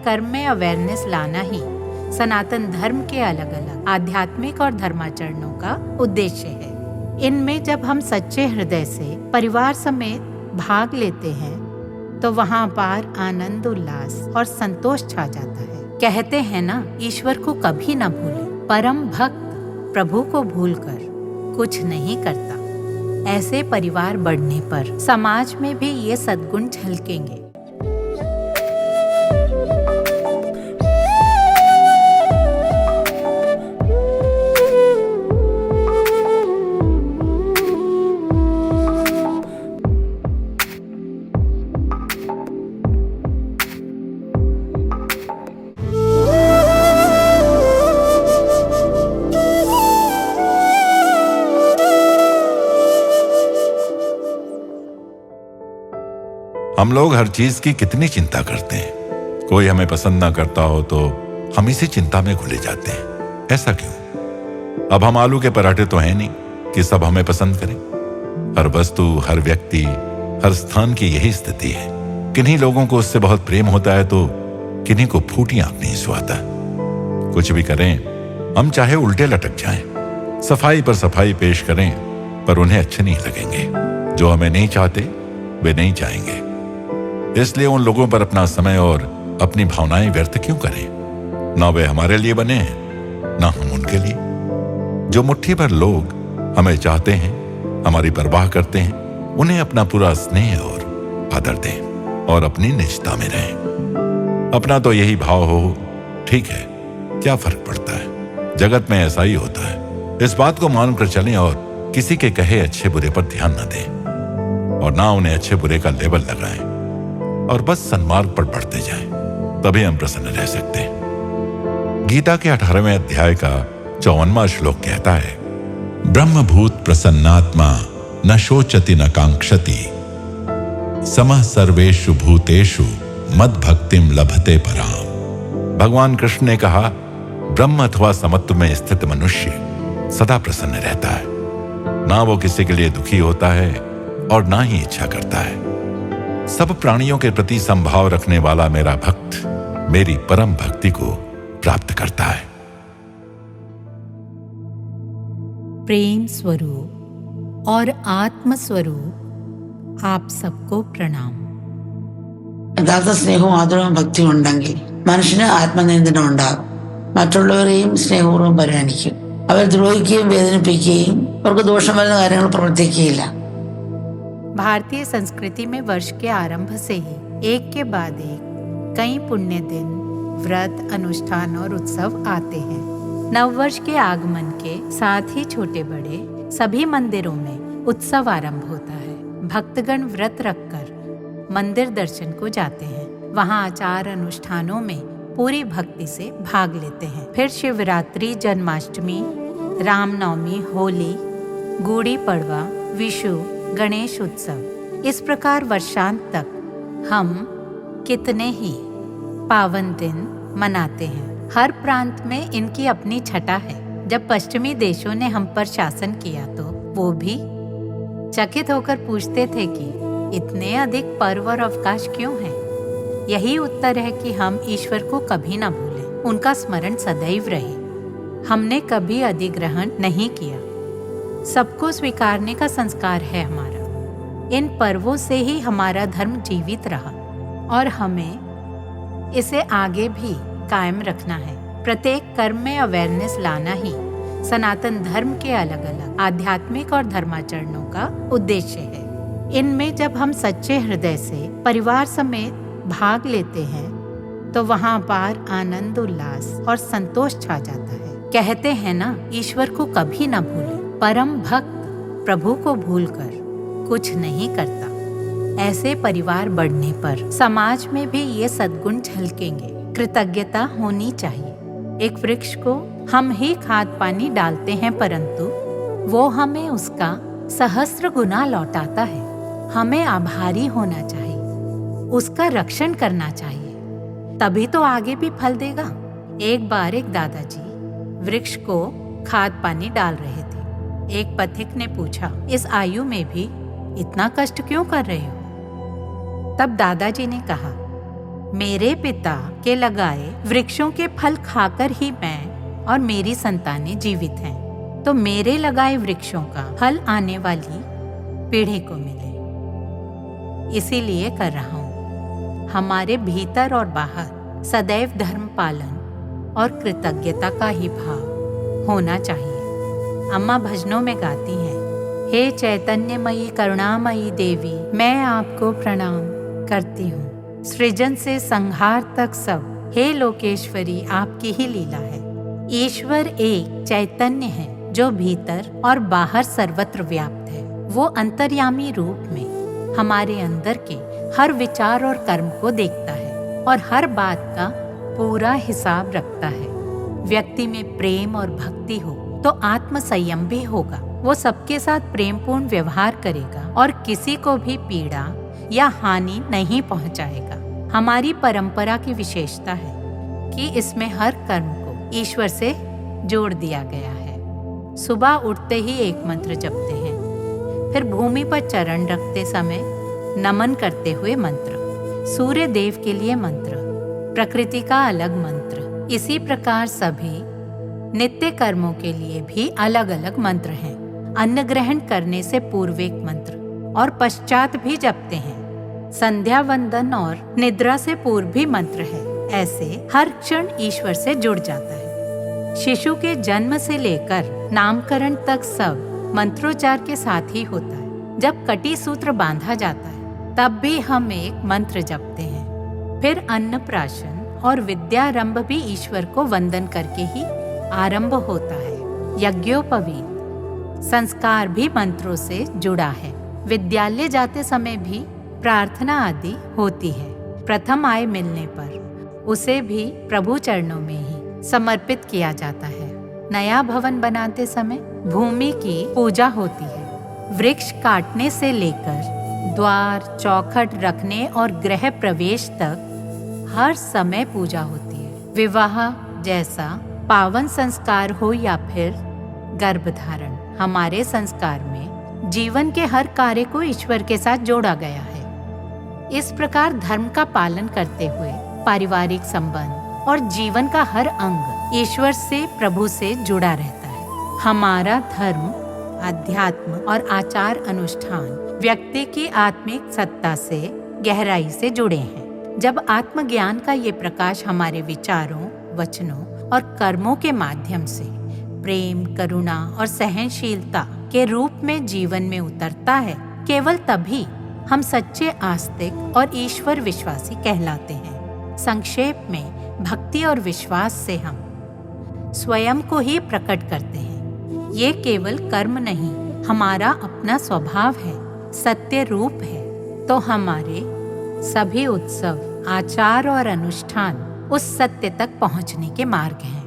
कर्म में अवेयरनेस लाना ही सनातन धर्म के अलग अलग आध्यात्मिक और धर्माचरणों का उद्देश्य है। इनमें जब हम सच्चे हृदय से परिवार समेत भाग लेते हैं तो वहाँ अपार आनंद, उल्लास और संतोष छा जाता है। कहते हैं ना, ईश्वर को कभी न भूले। परम भक्त प्रभु को भूलकर कुछ नहीं करता। ऐसे परिवार बढ़ने पर समाज में भी ये सद्गुण झलकेंगे। हम लोग हर चीज की कितनी चिंता करते हैं। कोई हमें पसंद ना करता हो तो हम इसी चिंता में घुले जाते हैं। ऐसा क्यों? अब हम आलू के पराठे तो हैं नहीं कि सब हमें पसंद करें। हर वस्तु, हर व्यक्ति, हर स्थान की यही स्थिति है। किन्हीं लोगों को उससे बहुत प्रेम होता है तो किन्हीं को फूटी आंख नहीं सुहाता। कुछ भी करें, हम चाहे उल्टे लटक जाएं, सफाई पर सफाई पेश करें, पर उन्हें अच्छे नहीं लगेंगे। जो हमें नहीं चाहते वे नहीं चाहेंगे। इसलिए उन लोगों पर अपना समय और अपनी भावनाएं व्यर्थ क्यों करें? ना वे हमारे लिए बने हैं, ना हम उनके लिए। जो मुट्ठी भर लोग हमें चाहते हैं, हमारी परवाह करते हैं, उन्हें अपना पूरा स्नेह और आदर दें और अपनी निजता में रहें। अपना तो यही भाव हो, ठीक है, क्या फर्क पड़ता है? जगत में ऐसा ही होता है। इस बात को मानकर चलें और किसी के कहे अच्छे बुरे पर ध्यान न दें और ना उन्हें अच्छे बुरे का लेबल लगाएं और बस सन्मार्ग पर बढ़ते जाएं। तभी हम प्रसन्न रह सकते हैं। गीता के 18वें अध्याय का 54वां श्लोक कहता है, ब्रह्मभूत प्रसन्नात्मा न शोचति न कांक्षति समः सर्वेषु भूतेषु मद भक्तिम लभते पराम। भगवान कृष्ण ने कहा, ब्रह्म अथवा समत्व में स्थित मनुष्य सदा प्रसन्न रहता है। ना वो किसी के लिए दुखी होता है और ना ही इच्छा करता है। सब प्राणियों के प्रति संभाव रखने वाला मेरा भक्त मेरी परम भक्ति को प्राप्त करता है। प्रेम स्वरूप और आत्म स्वरूप आप सबको प्रणाम। യഥാർത്ഥ സ്നേഹവും ആദരവും ഭക്തിയും ഉണ്ടെങ്കിൽ മനുഷ്യന് ആത്മനിയന്ത്രണം ഉണ്ടാകും. മറ്റുള്ളവരെയും സ്നേഹപൂർവ്വം പരിഗണിക്കും. അവർ ദ്രോഹിക്കുകയും വേദനിപ്പിക്കുകയും അവർക്ക് ദോഷം വരുന്ന കാര്യങ്ങൾ പ്രവർത്തിക്കുകയില്ല. भारतीय संस्कृति में वर्ष के आरंभ से ही एक के बाद एक कई पुण्य दिन, व्रत, अनुष्ठान और उत्सव आते हैं। नववर्ष के आगमन के साथ ही छोटे बड़े सभी मंदिरों में उत्सव आरंभ होता है। भक्तगण व्रत रखकर मंदिर दर्शन को जाते हैं। वहाँ आचार अनुष्ठानों में पूरी भक्ति से भाग लेते हैं। फिर शिवरात्रि, जन्माष्टमी, रामनवमी, होली, गुड़ी पड़वा, विशु, गणेश उत्सव, इस प्रकार वर्षांत तक हम कितने ही पावन दिन मनाते हैं। हर प्रांत में इनकी अपनी छटा है। जब पश्चिमी देशों ने हम पर शासन किया तो वो भी चकित होकर पूछते थे कि इतने अधिक पर्व और अवकाश क्यों हैं? यही उत्तर है कि हम ईश्वर को कभी न भूलें, उनका स्मरण सदैव रहे। हमने कभी अधिग्रहण नहीं किया। सबको स्वीकारने का संस्कार है हमारा। इन पर्वों से ही हमारा धर्म जीवित रहा और हमें इसे आगे भी कायम रखना है। प्रत्येक कर्म में अवेयरनेस लाना ही सनातन धर्म के अलग अलग आध्यात्मिक और धर्माचरणों का उद्देश्य है। इनमें जब हम सच्चे हृदय से परिवार समेत भाग लेते हैं तो वहाँ अपार आनंद, उल्लास और संतोष छा जाता है। कहते हैं ना, ईश्वर को कभी न भूले। परम भक्त प्रभु को भूलकर कुछ नहीं करता। ऐसे परिवार बढ़ने पर समाज में भी ये सद्गुण झलकेंगे। कृतज्ञता होनी चाहिए। एक वृक्ष को हम ही खाद पानी डालते हैं, परंतु वो हमें उसका सहस्त्र गुना लौटाता है। हमें आभारी होना चाहिए, उसका रक्षण करना चाहिए, तभी तो आगे भी फल देगा। एक बार एक दादाजी वृक्ष को खाद पानी डाल रहे थे। एक पथिक ने पूछा, इस आयु में भी इतना कष्ट क्यों कर रहे हो? तब दादाजी ने कहा, मेरे पिता के लगाए वृक्षों के फल खाकर ही मैं और मेरी संतानें जीवित हैं, तो मेरे लगाए वृक्षों का फल आने वाली पीढ़ी को मिले, इसीलिए कर रहा हूँ। हमारे भीतर और बाहर सदैव धर्म पालन और कृतज्ञता का ही भाव होना चाहिए। अम्मा भजनों में गाती हैं, हे चैतन्यमयी करुणामयी देवी, मैं आपको प्रणाम करती हूँ। सृजन से संहार तक सब हे लोकेश्वरी आपकी ही लीला है। ईश्वर एक चैतन्य है जो भीतर और बाहर सर्वत्र व्याप्त है। वो अंतर्यामी रूप में हमारे अंदर के हर विचार और कर्म को देखता है और हर बात का पूरा हिसाब रखता है। व्यक्ति में प्रेम और भक्ति हो तो आत्म संयम भी होगा। वो सबके साथ प्रेमपूर्ण व्यवहार करेगा और किसी को भी पीड़ा या हानि नहीं पहुंचाएगा। हमारी परंपरा की विशेषता है कि इसमें हर कर्म को ईश्वर से जोड़ दिया गया है। सुबह उठते ही एक मंत्र जपते हैं, फिर भूमि पर चरण रखते समय नमन करते हुए मंत्र, सूर्य देव के लिए मंत्र, प्रकृति का अलग मंत्र। इसी प्रकार सभी नित्य कर्मों के लिए भी अलग अलग मंत्र हैं। अन्न ग्रहण करने से पूर्व एक मंत्र और पश्चात भी जपते हैं। संध्या वंदन और निद्रा से पूर्व भी मंत्र है। ऐसे हर क्षण ईश्वर से जुड़ जाता है। शिशु के जन्म से लेकर नामकरण तक सब मंत्रोच्चार के साथ ही होता है। जब कटी सूत्र बांधा जाता है तब भी हम एक मंत्र जपते हैं। फिर अन्नप्राशन और विद्यारंभ भी ईश्वर को वंदन करके ही आरंभ होता है। यज्ञोपवीत संस्कार भी मंत्रों से जुड़ा है। विद्यालय जाते समय भी प्रार्थना आदि होती है। प्रथम आय मिलने पर उसे भी प्रभु चरणों में ही समर्पित किया जाता है। नया भवन बनाते समय भूमि की पूजा होती है। वृक्ष काटने से लेकर द्वार चौखट रखने और गृह प्रवेश तक हर समय पूजा होती है। विवाह जैसा पावन संस्कार हो या फिर गर्भधारण, हमारे संस्कार में जीवन के हर कार्य को ईश्वर के साथ जोड़ा गया है। इस प्रकार धर्म का पालन करते हुए पारिवारिक संबंध और जीवन का हर अंग ईश्वर से प्रभु से जुड़ा रहता है। हमारा धर्म, अध्यात्म और आचार अनुष्ठान व्यक्ति की आत्मिक सत्ता से गहराई से जुड़े हैं। जब आत्मज्ञान का ये प्रकाश हमारे विचारों, वचनों और कर्मों के माध्यम से प्रेम, करुणा और सहनशीलता के रूप में जीवन में उतरता है, केवल तभी हम सच्चे आस्तिक और ईश्वर विश्वासी कहलाते हैं। संक्षेप में भक्ति और विश्वास से हम स्वयं को ही प्रकट करते हैं। ये केवल कर्म नहीं, हमारा अपना स्वभाव है, सत्य रूप है। तो हमारे सभी उत्सव, आचार और अनुष्ठान उस सत्य तक पहुंचने के मार्ग हैं।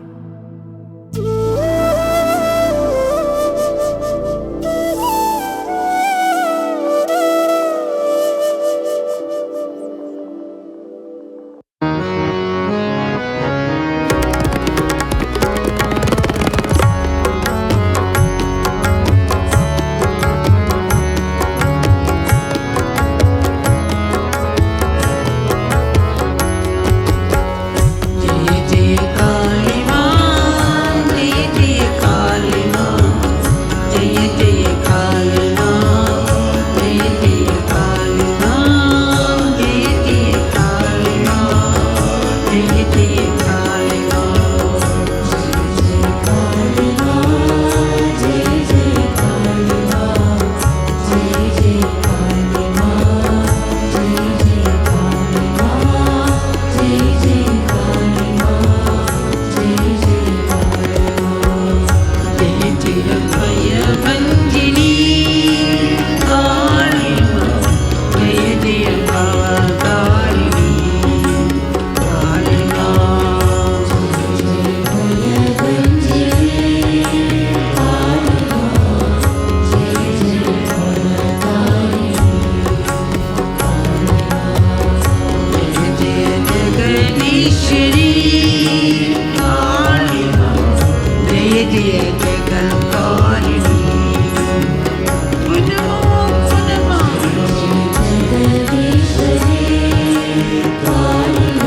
जगदीश्वरी कालिका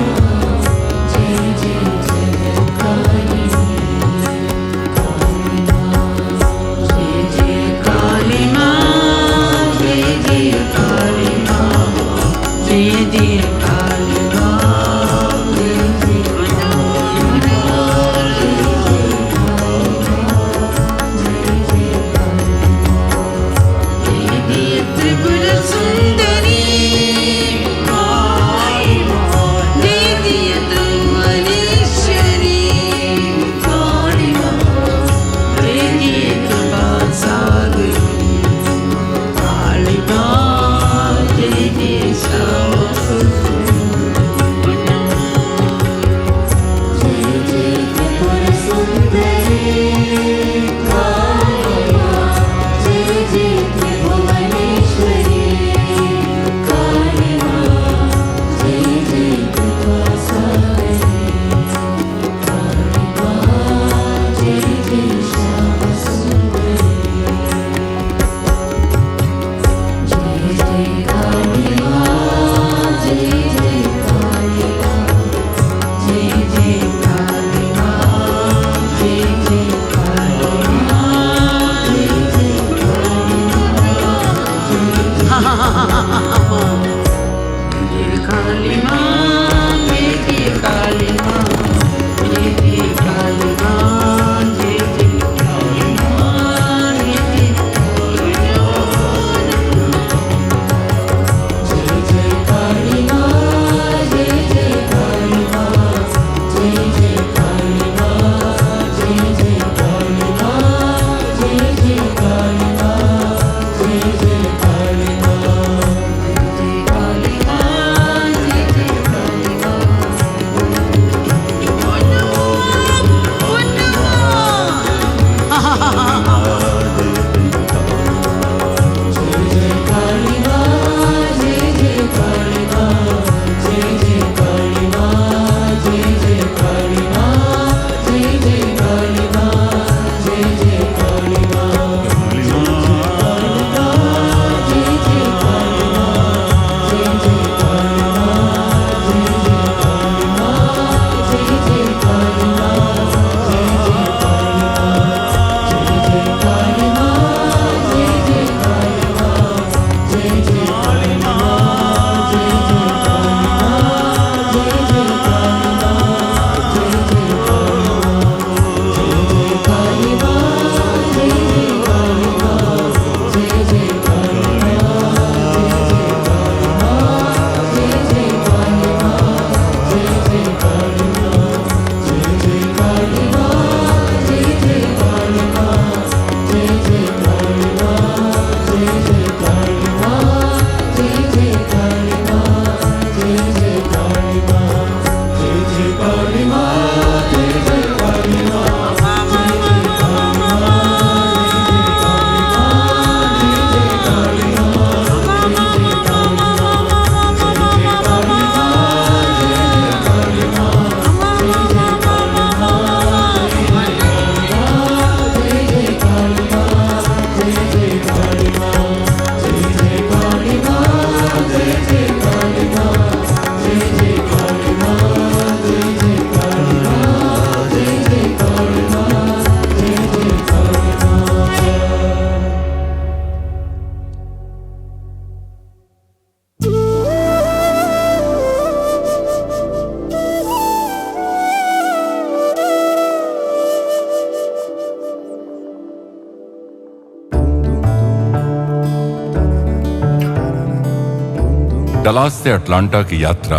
डलास से अटलांटा की यात्रा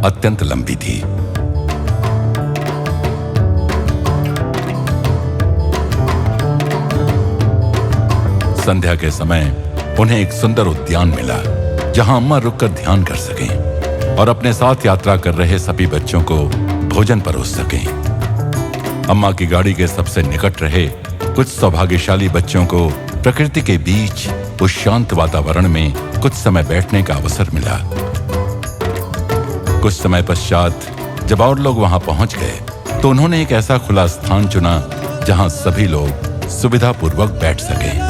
अत्यंत लंबी थी। संध्या के समय उन्हें एक सुंदर उद्यान मिला जहां अम्मा रुककर ध्यान कर सकें और अपने साथ यात्रा कर रहे सभी बच्चों को भोजन परोस सकें। अम्मा की गाड़ी के सबसे निकट रहे कुछ सौभाग्यशाली बच्चों को प्रकृति के बीच उस शांत वातावरण में कुछ समय बैठने का अवसर मिला। कुछ समय पश्चात जब और लोग वहां पहुंच गए तो उन्होंने एक ऐसा खुला स्थान चुना जहां सभी लोग सुविधापूर्वक बैठ सकें।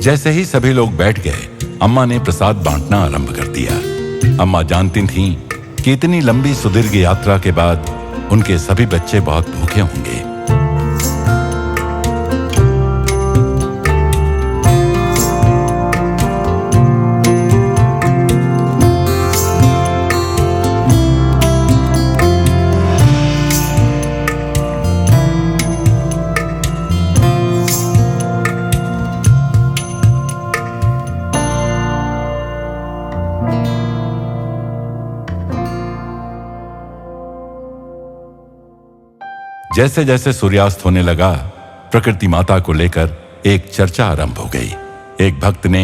जैसे ही सभी लोग बैठ गए, अम्मा ने प्रसाद बांटना आरंभ कर दिया। अम्मा जानती थीं कि इतनी लंबी सुदीर्घ यात्रा के बाद उनके सभी बच्चे बहुत भूखे होंगे। जैसे जैसे सूर्यास्त होने लगा, प्रकृति माता को लेकर एक चर्चा आरंभ हो गई। एक भक्त ने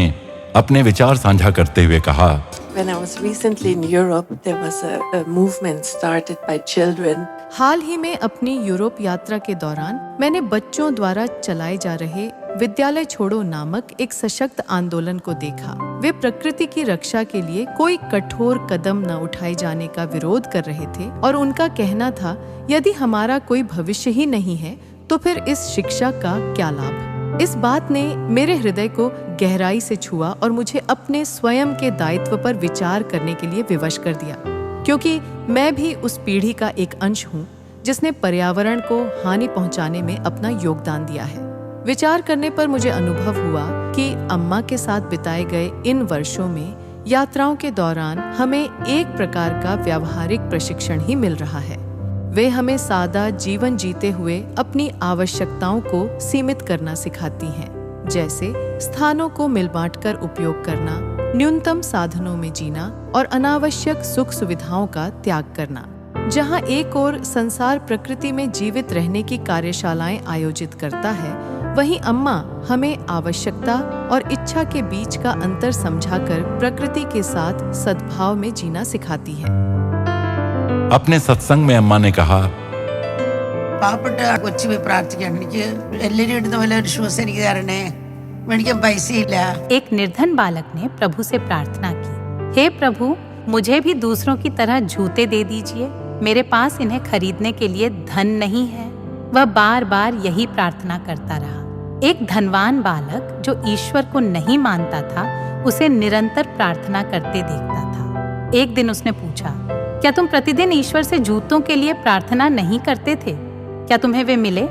अपने विचार साझा करते हुए कहा, When I was recently in Europe, there was a movement started by children. हाल ही में अपनी यूरोप यात्रा के दौरान मैंने बच्चों द्वारा चलाए जा रहे विद्यालय छोड़ो नामक एक सशक्त आंदोलन को देखा। वे प्रकृति की रक्षा के लिए कोई कठोर कदम न उठाए जाने का विरोध कर रहे थे और उनका कहना था, यदि हमारा कोई भविष्य ही नहीं है तो फिर इस शिक्षा का क्या लाभ। इस बात ने मेरे हृदय को गहराई से छुआ और मुझे अपने स्वयं के दायित्व पर विचार करने के लिए विवश कर दिया, क्योंकि मैं भी उस पीढ़ी का एक अंश हूँ जिसने पर्यावरण को हानि पहुँचाने में अपना योगदान दिया है। विचार करने पर मुझे अनुभव हुआ कि अम्मा के साथ बिताए गए इन वर्षों में यात्राओं के दौरान हमें एक प्रकार का व्यावहारिक प्रशिक्षण ही मिल रहा है। वे हमें सादा जीवन जीते हुए अपनी आवश्यकताओं को सीमित करना सिखाती हैं, जैसे स्थानों को मिल बांटकर उपयोग करना, न्यूनतम साधनों में जीना और अनावश्यक सुख सुविधाओं का त्याग करना। जहां एक ओर संसार प्रकृति में जीवित रहने की कार्यशालाएं आयोजित करता है, वहीं अम्मा हमें आवश्यकता और इच्छा के बीच का अंतर समझाकर प्रकृति के साथ सद्भाव में जीना सिखाती है। अपने सत्संग में अम्मा ने कहा, പാവപ്പെട്ട കൊച്ചു പോയി പ്രാർത്ഥിക്കണം, എനിക്ക് എല്ലാവരും ഇടുന്ന പോലെ ഒരു ഷൂസ് എനിക്ക് തരണേ, മേടിക്കാൻ പൈസയില്ല। एक निर्धन बालक ने प्रभु से प्रार्थना की, हे प्रभु, मुझे भी दूसरों की तरह जूते दे दीजिए, मेरे पास इन्हें खरीदने के लिए धन नहीं है। वह बार बार यही प्रार्थना करता रहा। एक धनवान बालक जो ईश्वर को नहीं मानता था, उसे निरंतर प्रार्थना करते देखता था। एक दिन उसने पूछा, क्या तुम प्रतिदिन ईश्वर से जूतों के लिए प्रार्थना नहीं करते थे? क्या तुम्हें वे मिले?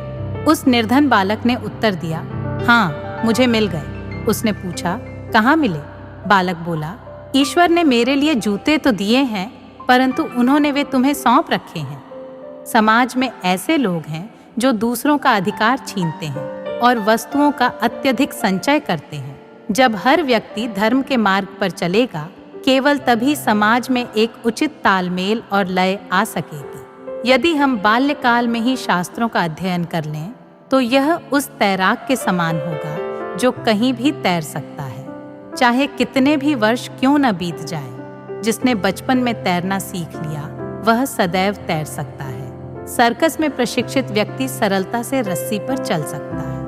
उस निर्धन बालक ने उत्तर दिया, हाँ, मुझे मिल गए। उसने पूछा, कहाँ मिले? बालक बोला, ईश्वर ने मेरे लिए जूते तो दिए हैं, परंतु उन्होंने वे तुम्हें सौंप रखे हैं। समाज में ऐसे लोग हैं जो दूसरों का अधिकार छीनते हैं और वस्तुओं का अत्यधिक संचय करते हैं। जब हर व्यक्ति धर्म के मार्ग पर चलेगा, केवल तभी समाज में एक उचित तालमेल और लय आ सकेगी। यदि हम बाल्यकाल में ही शास्त्रों का अध्ययन कर लें तो यह उस तैराक के समान होगा जो कहीं भी तैर सकता है, चाहे कितने भी वर्ष क्यों न बीत जाए। जिसने बचपन में तैरना सीख लिया वह सदैव तैर सकता है। सर्कस में प्रशिक्षित व्यक्ति सरलता से रस्सी पर चल सकता है।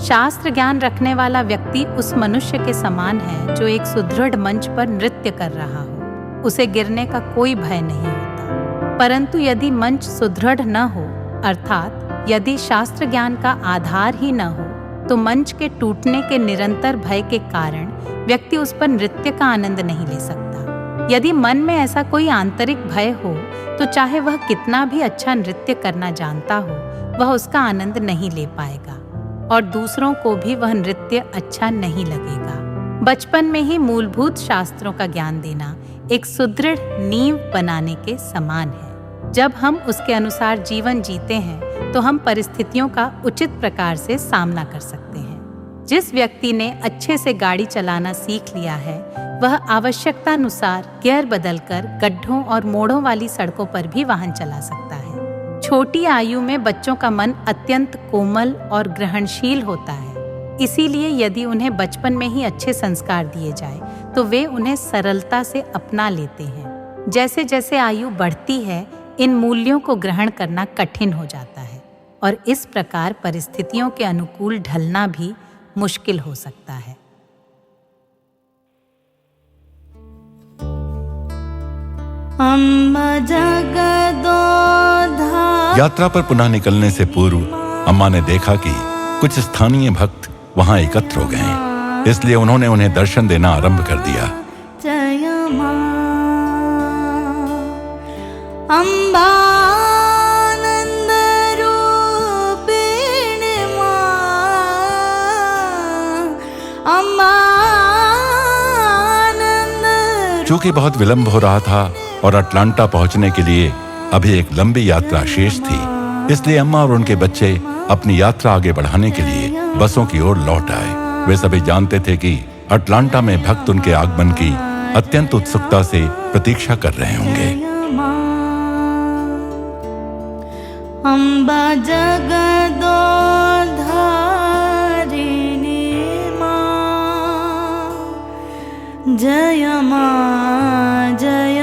शास्त्र ज्ञान रखने वाला व्यक्ति उस मनुष्य के समान है जो एक सुदृढ़ मंच पर नृत्य कर रहा हो, उसे गिरने का कोई भय नहीं होता। परंतु यदि मंच सुदृढ़ न हो अर्थात यदि शास्त्र ज्ञान का आधार ही न हो तो मंच के टूटने के निरंतर भय के कारण व्यक्ति उस पर नृत्य का आनंद नहीं ले सकता। यदि मन में ऐसा कोई आंतरिक भय हो तो चाहे वह कितना भी अच्छा नृत्य करना जानता हो, वह उसका आनंद नहीं ले पाएगा और दूसरों को भी वह नृत्य अच्छा नहीं लगेगा। बचपन में ही मूलभूत शास्त्रों का ज्ञान देना एक सुदृढ़ नींव बनाने के समान है। जब हम उसके अनुसार जीवन जीते हैं तो हम परिस्थितियों का उचित प्रकार से सामना कर सकते हैं। जिस व्यक्ति ने अच्छे से गाड़ी चलाना सीख लिया है वह आवश्यकतानुसार गियर बदलकर गड्ढों और मोड़ों वाली सड़कों पर भी वाहन चला सकता है। छोटी आयु में बच्चों का मन अत्यंत कोमल और ग्रहणशील होता है, इसीलिए यदि उन्हें बचपन में ही अच्छे संस्कार दिए जाए तो वे उन्हें सरलता से अपना लेते हैं। जैसे जैसे आयु बढ़ती है इन मूल्यों को ग्रहण करना कठिन हो जाता है और इस प्रकार परिस्थितियों के अनुकूल ढलना भी मुश्किल हो सकता है। यात्रा पर पुनः निकलने से पूर्व अम्मा ने देखा कि कुछ स्थानीय भक्त वहां एकत्र हो गए, इसलिए उन्होंने उन्हें दर्शन देना आरंभ कर दिया। चूंकि बहुत विलंब हो रहा था और अटलांटा पहुंचने के लिए अभी एक लंबी यात्रा शेष थी, इसलिए अम्मा और उनके बच्चे अपनी यात्रा आगे बढ़ाने के लिए बसों की ओर लौट आए। वे सभी जानते थे कि अटलांटा में भक्त उनके आगमन की अत्यंत उत्सुकता से प्रतीक्षा कर रहे होंगे। अम्बा जगदोधारिणी मां, जय मां जय